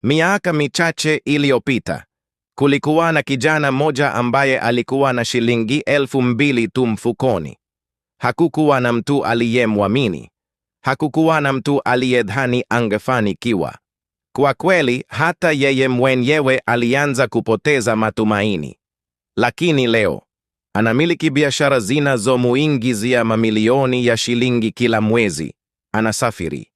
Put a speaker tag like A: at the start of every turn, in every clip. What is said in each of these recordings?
A: Miaka michache iliyopita, kulikuwa na kijana mmoja ambaye alikuwa na shilingi 2,000 tu mfukoni. Hakukuwa na mtu aliyemwamini. Hakukuwa na mtu aliyedhani angefanikiwa. Kwa kweli, hata yeye mwenyewe alianza kupoteza matumaini. Lakini leo, anamiliki biashara zinazomuingizia mamilioni ya shilingi kila mwezi. Anasafiri.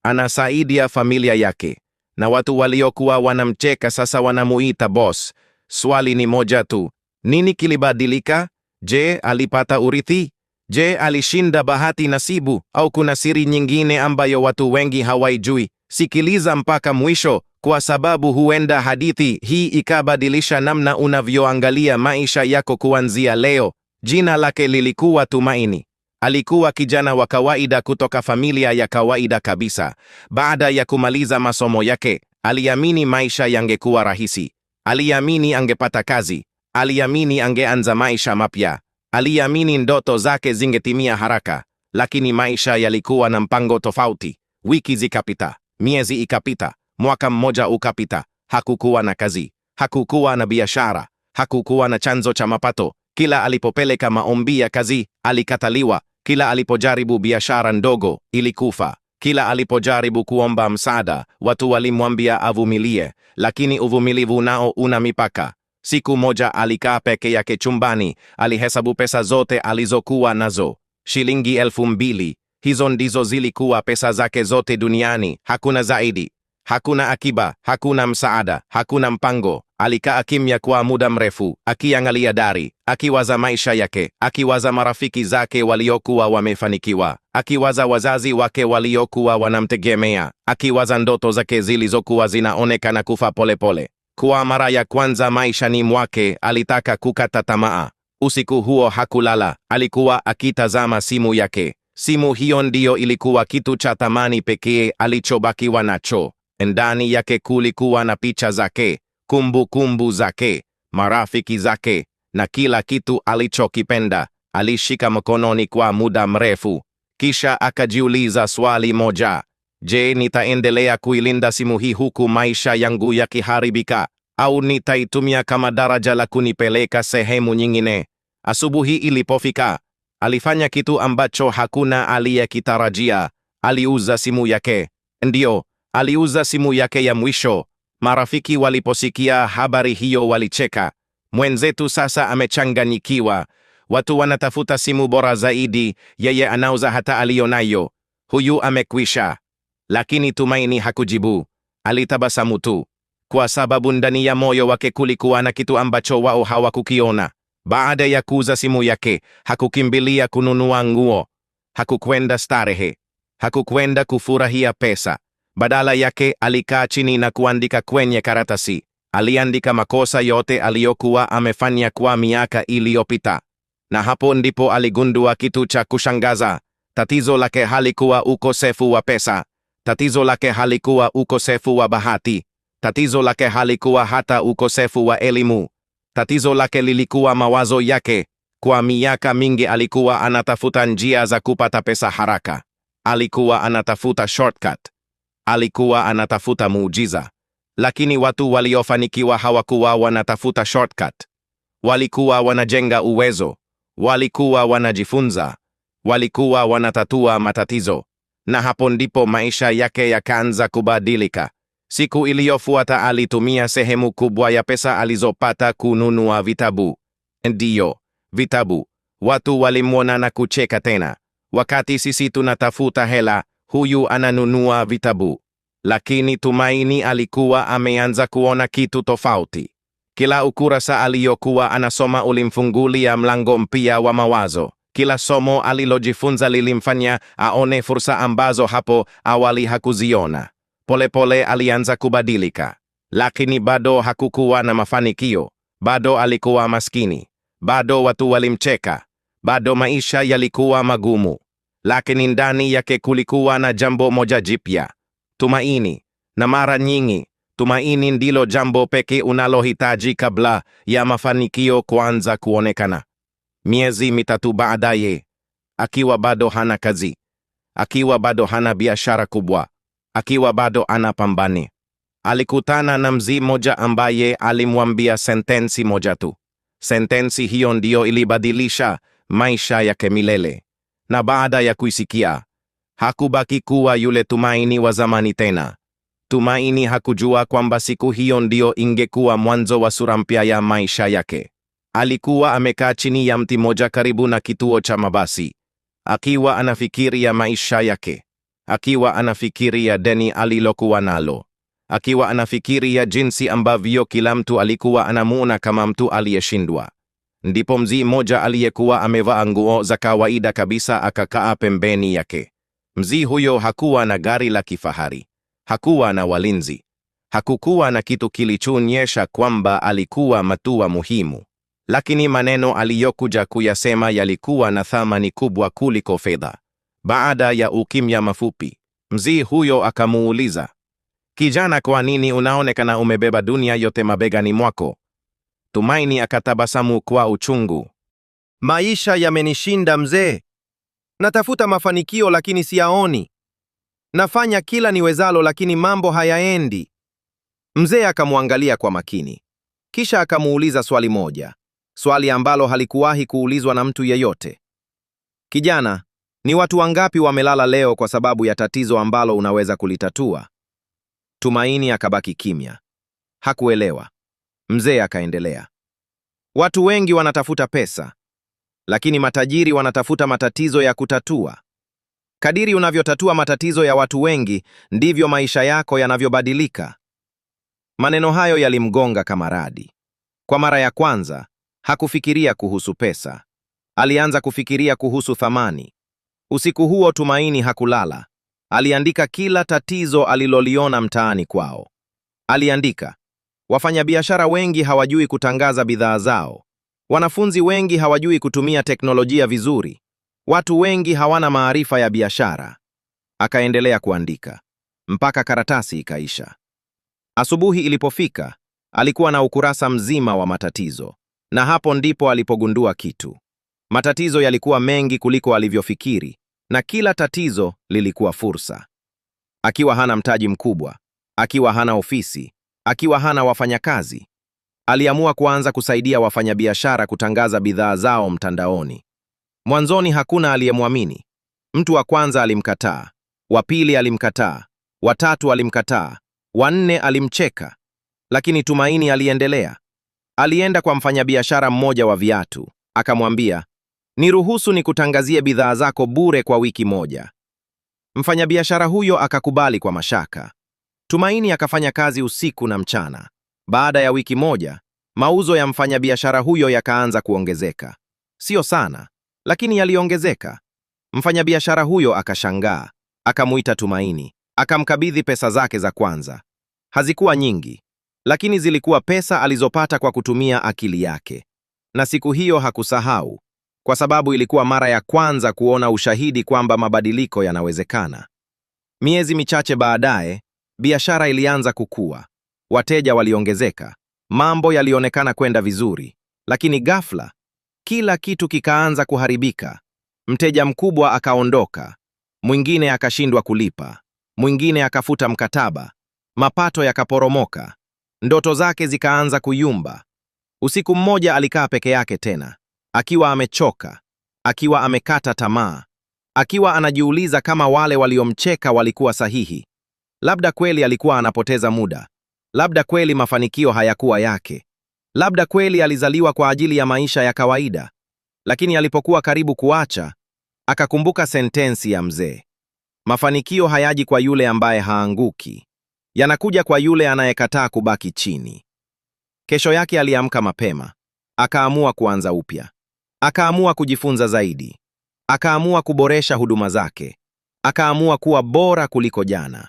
A: Anasaidia familia yake. Na watu waliokuwa wanamcheka sasa wanamuita boss. Swali ni moja tu. Nini kilibadilika? Je, alipata urithi? Je, alishinda bahati nasibu? Au kuna siri nyingine ambayo watu wengi hawaijui? Sikiliza mpaka mwisho, kwa sababu huenda hadithi hii ikabadilisha namna unavyoangalia maisha yako kuanzia leo. Jina lake lilikuwa Tumaini. Alikuwa kijana wa kawaida kutoka familia ya kawaida kabisa. Baada ya kumaliza masomo yake, aliamini maisha yangekuwa rahisi. Aliamini angepata kazi. Aliamini angeanza maisha mapya. Aliamini ndoto zake zingetimia haraka. Lakini maisha yalikuwa na mpango tofauti. Wiki zikapita, miezi ikapita, mwaka mmoja ukapita. Hakukuwa na kazi. Hakukuwa na biashara. Hakukuwa na chanzo cha mapato. Kila alipopeleka maombi ya kazi, alikataliwa. Kila alipojaribu biashara ndogo, ilikufa. Kila alipojaribu kuomba msaada, watu walimwambia avumilie, lakini uvumilivu nao una mipaka. Siku moja alikaa peke yake chumbani, alihesabu pesa zote alizokuwa nazo. Shilingi 2,000. Hizo ndizo zilikuwa pesa zake zote duniani, hakuna zaidi. Hakuna akiba, hakuna msaada, hakuna mpango. Alikaa kimya kwa muda mrefu, akiangalia dari, akiwaza maisha yake, akiwaza marafiki zake waliokuwa wamefanikiwa, akiwaza wazazi wake waliokuwa wanamtegemea, akiwaza ndoto zake zilizokuwa zinaonekana kufa polepole. Kwa mara ya kwanza maishani mwake alitaka kukata tamaa. Usiku huo hakulala, alikuwa akitazama simu yake. Simu hiyo ndiyo ilikuwa kitu cha thamani pekee alichobakiwa nacho. Ndani yake kulikuwa na picha zake, kumbukumbu zake, marafiki zake, na kila kitu alichokipenda. Alishika mkononi kwa muda mrefu. Kisha akajiuliza swali moja. Je, nitaendelea kuilinda simu hii huku maisha yangu yakiharibika? Au nitaitumia kama daraja la kunipeleka sehemu nyingine? Asubuhi ilipofika, alifanya kitu ambacho hakuna aliyekitarajia. Aliuza simu yake. Ndiyo, aliuza simu yake ya mwisho. Marafiki waliposikia habari hiyo walicheka. Mwenzetu sasa amechanganyikiwa. Watu wanatafuta simu bora zaidi, yeye anauza hata alionayo. Huyu amekwisha. Lakini Tumaini hakujibu. Alitabasamu tu. Kwa sababu ndani ya moyo wake kulikuwa na kitu ambacho wao hawakukiona. Baada ya kuuza simu yake, hakukimbilia kununua nguo. Hakukwenda starehe. Hakukwenda kufurahia pesa. Badala yake alikaa chini na kuandika kwenye karatasi. Aliandika makosa yote aliyokuwa amefanya kwa miaka iliyopita. Na hapo ndipo aligundua kitu cha kushangaza. Tatizo lake halikuwa ukosefu wa pesa. Tatizo lake halikuwa ukosefu wa bahati. Tatizo lake halikuwa hata ukosefu wa elimu. Tatizo lake lilikuwa mawazo yake. Kwa miaka mingi alikuwa anatafuta njia za kupata pesa haraka. Alikuwa anatafuta shortcut. Alikuwa anatafuta muujiza. Lakini watu waliofanikiwa hawakuwa wanatafuta shortcut. Walikuwa wanajenga uwezo. Walikuwa wanajifunza. Walikuwa wanatatua matatizo. Na hapo ndipo maisha yake yakaanza kubadilika. Siku iliyofuata alitumia sehemu kubwa ya pesa alizopata kununua vitabu. Ndiyo, vitabu. Watu walimwona na kucheka tena. Wakati sisi tunatafuta hela, huyu ananunua vitabu. Lakini Tumaini alikuwa ameanza kuona kitu tofauti. Kila ukurasa aliyokuwa anasoma ulimfungulia mlango mpya wa mawazo. Kila somo alilojifunza lilimfanya aone fursa ambazo hapo awali hakuziona. Polepole alianza kubadilika. Lakini bado hakukuwa na mafanikio. Bado alikuwa maskini. Bado watu walimcheka. Bado maisha yalikuwa magumu. Lakini ndani yake kulikuwa na jambo moja jipya. Tumaini. Na mara nyingi, tumaini ndilo jambo pekee unalohitaji kabla ya mafanikio kuanza kuonekana. Miezi mitatu baadaye, akiwa bado hana kazi, akiwa bado hana biashara kubwa, akiwa bado anapambana, Alikutana na mzee mmoja ambaye alimwambia sentensi moja tu. Sentensi hiyo ndio ilibadilisha maisha yake milele. Na baada ya kuisikia, hakubaki kuwa yule Tumaini wa zamani tena. Tumaini hakujua kwamba siku hiyo ndio ingekuwa mwanzo wa sura mpya ya maisha yake. Alikuwa amekaa chini ya mti moja karibu na kituo cha mabasi, akiwa anafikiria maisha yake, akiwa anafikiria deni alilokuwa nalo, akiwa anafikiria jinsi ambavyo kila mtu alikuwa anamuona kama mtu aliyeshindwa. Ndipo mzee mmoja aliyekuwa amevaa nguo za kawaida kabisa akakaa pembeni yake. Mzee huyo hakuwa na gari la kifahari, hakuwa na walinzi, hakukuwa na kitu kilichoonyesha kwamba alikuwa mtu muhimu. Lakini maneno aliyokuja kuyasema yalikuwa na thamani kubwa kuliko fedha. Baada ya ukimya mafupi, mzee huyo akamuuliza, "Kijana, kwa nini unaonekana umebeba dunia yote mabegani mwako?" Tumaini akatabasamu kwa uchungu.
B: "Maisha yamenishinda mzee. Natafuta mafanikio lakini siyaoni. Nafanya kila niwezalo lakini mambo hayaendi." Mzee akamwangalia kwa makini. Kisha akamuuliza swali moja, swali ambalo halikuwahi kuulizwa na mtu yeyote. "Kijana, ni watu wangapi wamelala leo kwa sababu ya tatizo ambalo unaweza kulitatua?" Tumaini akabaki kimya. Hakuelewa. Mzee akaendelea, "Watu wengi wanatafuta pesa, lakini matajiri wanatafuta matatizo ya kutatua. Kadiri unavyotatua matatizo ya watu wengi, ndivyo maisha yako yanavyobadilika." Maneno hayo yalimgonga kama radi. Kwa mara ya kwanza, hakufikiria kuhusu pesa. Alianza kufikiria kuhusu thamani. Usiku huo Tumaini hakulala. Aliandika kila tatizo aliloliona mtaani kwao. Aliandika, wafanyabiashara wengi hawajui kutangaza bidhaa zao. Wanafunzi wengi hawajui kutumia teknolojia vizuri. Watu wengi hawana maarifa ya biashara. Akaendelea kuandika mpaka karatasi ikaisha. Asubuhi ilipofika, alikuwa na ukurasa mzima wa matatizo. Na hapo ndipo alipogundua kitu. Matatizo yalikuwa mengi kuliko alivyofikiri, na kila tatizo lilikuwa fursa. Akiwa hana mtaji mkubwa, akiwa hana ofisi, akiwa hana wafanyakazi, aliamua kuanza kusaidia wafanyabiashara kutangaza bidhaa zao mtandaoni. Mwanzoni hakuna aliyemwamini. Mtu wa kwanza alimkataa, wa pili alimkataa, wa tatu alimkataa, wa nne alimcheka. Lakini Tumaini aliendelea. Alienda kwa mfanyabiashara mmoja wa viatu, akamwambia, "Niruhusu nikutangazie bidhaa zako bure kwa wiki moja." Mfanyabiashara huyo akakubali kwa mashaka. Tumaini akafanya kazi usiku na mchana. Baada ya wiki moja, mauzo ya mfanyabiashara huyo yakaanza kuongezeka. Sio sana, lakini yaliongezeka. Mfanyabiashara huyo akashangaa, akamuita Tumaini, akamkabidhi pesa zake za kwanza. Hazikuwa nyingi, lakini zilikuwa pesa alizopata kwa kutumia akili yake. Na siku hiyo hakusahau, kwa sababu ilikuwa mara ya kwanza kuona ushahidi kwamba mabadiliko yanawezekana. Miezi michache baadaye, biashara ilianza kukua. Wateja waliongezeka, mambo yalionekana kwenda vizuri, lakini ghafla kila kitu kikaanza kuharibika. Mteja mkubwa akaondoka, mwingine akashindwa kulipa, mwingine akafuta mkataba, mapato yakaporomoka, ndoto zake zikaanza kuyumba. Usiku mmoja alikaa peke yake tena, akiwa amechoka, akiwa amekata tamaa, akiwa anajiuliza kama wale waliomcheka walikuwa sahihi. Labda kweli alikuwa anapoteza muda, labda kweli mafanikio hayakuwa yake, labda kweli alizaliwa kwa ajili ya maisha ya kawaida. Lakini alipokuwa karibu kuacha, akakumbuka sentensi ya mzee, mafanikio hayaji kwa yule ambaye haanguki, yanakuja kwa yule anayekataa kubaki chini. Kesho yake aliamka mapema, akaamua kuanza upya, akaamua kujifunza zaidi, akaamua kuboresha huduma zake, akaamua kuwa bora kuliko jana.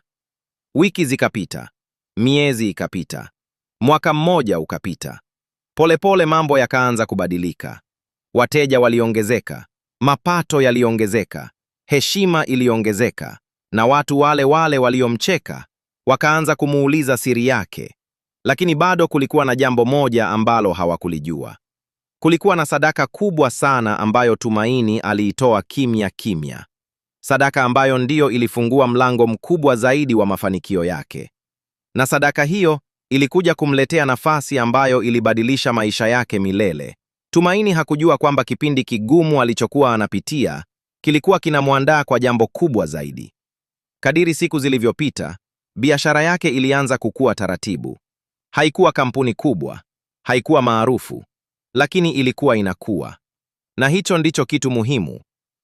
B: Wiki zikapita, miezi ikapita, mwaka mmoja ukapita. Polepole mambo yakaanza kubadilika. Wateja waliongezeka, mapato yaliongezeka, heshima iliongezeka, na watu wale wale waliomcheka wakaanza kumuuliza siri yake. Lakini bado kulikuwa na jambo moja ambalo hawakulijua. Kulikuwa na sadaka kubwa sana ambayo Tumaini aliitoa kimya kimya. Sadaka ambayo ndiyo ilifungua mlango mkubwa zaidi wa mafanikio yake. na sadaka hiyo ilikuja kumletea nafasi ambayo ilibadilisha maisha yake milele. Tumaini hakujua kwamba kipindi kigumu alichokuwa anapitia kilikuwa kinamwandaa kwa jambo kubwa zaidi. Kadiri siku zilivyopita, biashara yake ilianza kukua taratibu. Haikuwa kampuni kubwa, haikuwa maarufu, lakini ilikuwa inakuwa. Na hicho ndicho kitu muhimu.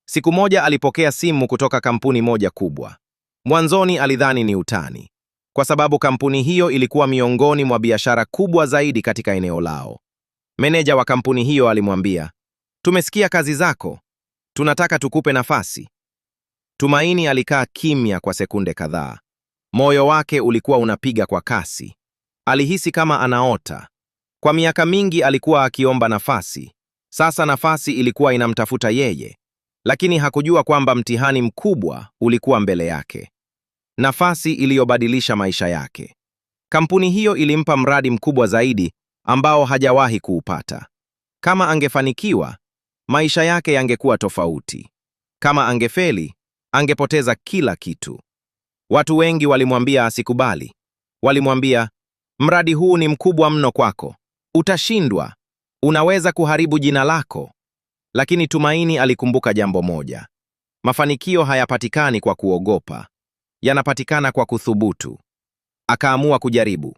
B: Siku moja alipokea simu kutoka kampuni moja kubwa. Mwanzoni alidhani ni utani, kwa sababu kampuni hiyo ilikuwa miongoni mwa biashara kubwa zaidi katika eneo lao. Meneja wa kampuni hiyo alimwambia, "Tumesikia kazi zako. Tunataka tukupe nafasi." Tumaini alikaa kimya kwa sekunde kadhaa. Moyo wake ulikuwa unapiga kwa kasi. Alihisi kama anaota. Kwa miaka mingi alikuwa akiomba nafasi. Sasa nafasi ilikuwa inamtafuta yeye. Lakini hakujua kwamba mtihani mkubwa ulikuwa mbele yake. Nafasi iliyobadilisha maisha yake. Kampuni hiyo ilimpa mradi mkubwa zaidi ambao hajawahi kuupata. Kama angefanikiwa, maisha yake yangekuwa tofauti. Kama angefeli, angepoteza kila kitu. Watu wengi walimwambia asikubali. Walimwambia, "Mradi huu ni mkubwa mno kwako. Utashindwa. Unaweza kuharibu jina lako." Lakini Tumaini alikumbuka jambo moja. Mafanikio hayapatikani kwa kuogopa. Yanapatikana kwa kuthubutu. Akaamua kujaribu.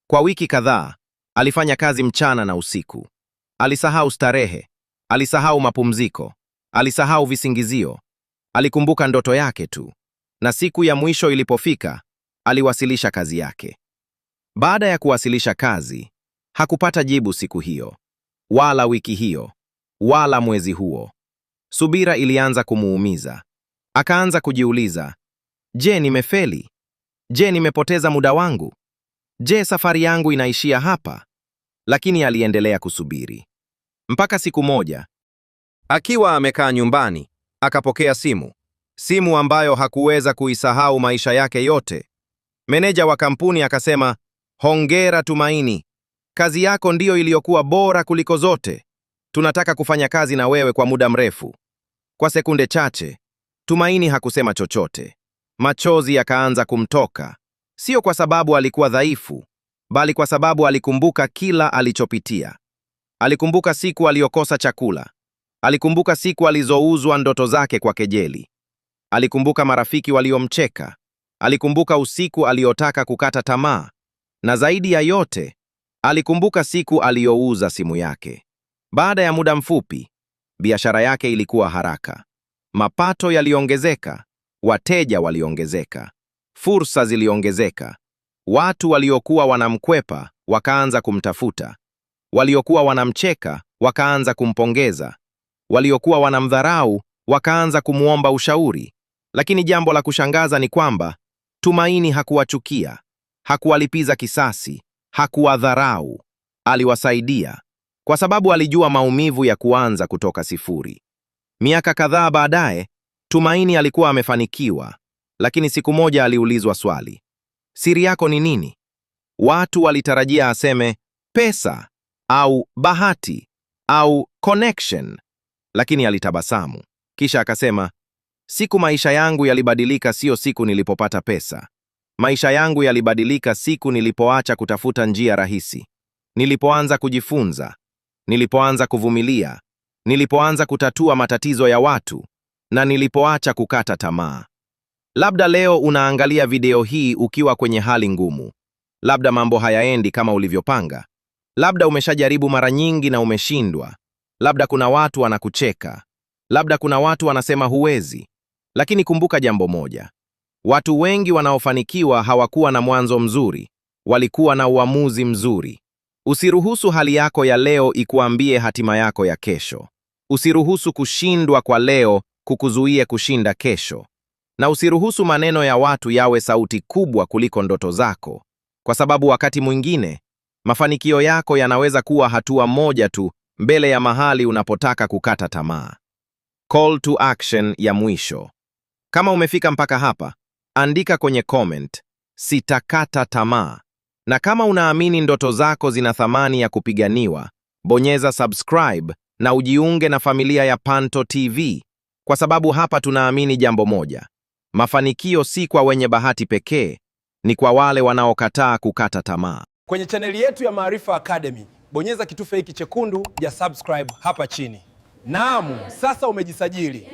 B: Kwa wiki kadhaa, alifanya kazi mchana na usiku. Alisahau starehe. Alisahau mapumziko. Alisahau visingizio. Alikumbuka ndoto yake tu. Na siku ya mwisho ilipofika, aliwasilisha kazi yake. Baada ya kuwasilisha kazi, hakupata jibu siku hiyo, wala wiki hiyo, wala mwezi huo. Subira ilianza kumuumiza. Akaanza kujiuliza, je, nimefeli? Je, nimepoteza muda wangu? Je, safari yangu inaishia hapa? Lakini aliendelea kusubiri. Mpaka siku moja, akiwa amekaa nyumbani, akapokea simu. Simu ambayo hakuweza kuisahau maisha yake yote. Meneja wa kampuni akasema, "Hongera Tumaini. Kazi yako ndiyo iliyokuwa bora kuliko zote. Tunataka kufanya kazi na wewe kwa muda mrefu." Kwa sekunde chache, Tumaini hakusema chochote. Machozi yakaanza kumtoka. Sio kwa sababu alikuwa dhaifu, bali kwa sababu alikumbuka kila alichopitia. Alikumbuka siku aliyokosa chakula. Alikumbuka siku alizouzwa ndoto zake kwa kejeli. Alikumbuka marafiki waliomcheka. Alikumbuka usiku aliotaka kukata tamaa. Na zaidi ya yote, alikumbuka siku aliyouza simu yake. Baada ya muda mfupi, biashara yake ilikuwa haraka. Mapato yaliongezeka, wateja waliongezeka, fursa ziliongezeka. Watu waliokuwa wanamkwepa wakaanza kumtafuta. Waliokuwa wanamcheka wakaanza kumpongeza. Waliokuwa wanamdharau wakaanza kumuomba ushauri. Lakini jambo la kushangaza ni kwamba Tumaini hakuwachukia, hakuwalipiza kisasi, hakuwadharau. Aliwasaidia, kwa sababu alijua maumivu ya kuanza kutoka sifuri. Miaka kadhaa baadaye, Tumaini alikuwa amefanikiwa, lakini siku moja aliulizwa swali, "Siri yako ni nini?" Watu walitarajia aseme pesa au bahati au connection, lakini alitabasamu. Kisha akasema, "Siku maisha yangu yalibadilika sio siku nilipopata pesa. Maisha yangu yalibadilika siku nilipoacha kutafuta njia rahisi. Nilipoanza kujifunza, nilipoanza kuvumilia, nilipoanza kutatua matatizo ya watu, na nilipoacha kukata tamaa." Labda leo unaangalia video hii ukiwa kwenye hali ngumu. Labda mambo hayaendi kama ulivyopanga. Labda umeshajaribu mara nyingi na umeshindwa. Labda kuna watu wanakucheka. Labda kuna watu wanasema huwezi. Lakini kumbuka jambo moja. Watu wengi wanaofanikiwa hawakuwa na mwanzo mzuri, walikuwa na uamuzi mzuri. Usiruhusu hali yako ya leo ikuambie hatima yako ya kesho. Usiruhusu kushindwa kwa leo kukuzuie kushinda kesho. Na usiruhusu maneno ya watu yawe sauti kubwa kuliko ndoto zako, kwa sababu wakati mwingine mafanikio yako yanaweza kuwa hatua moja tu mbele ya mahali unapotaka kukata tamaa. Call to action ya mwisho. Kama umefika mpaka hapa, andika kwenye comment, "Sitakata tamaa." Na kama unaamini ndoto zako zina thamani ya kupiganiwa, bonyeza subscribe na ujiunge na familia ya Panto TV, kwa sababu hapa tunaamini jambo moja: mafanikio si kwa wenye bahati pekee, ni kwa wale wanaokataa kukata tamaa.
C: Kwenye chaneli yetu ya Maarifa Academy, bonyeza kitufe hiki chekundu ya subscribe hapa chini. Naam, sasa umejisajili.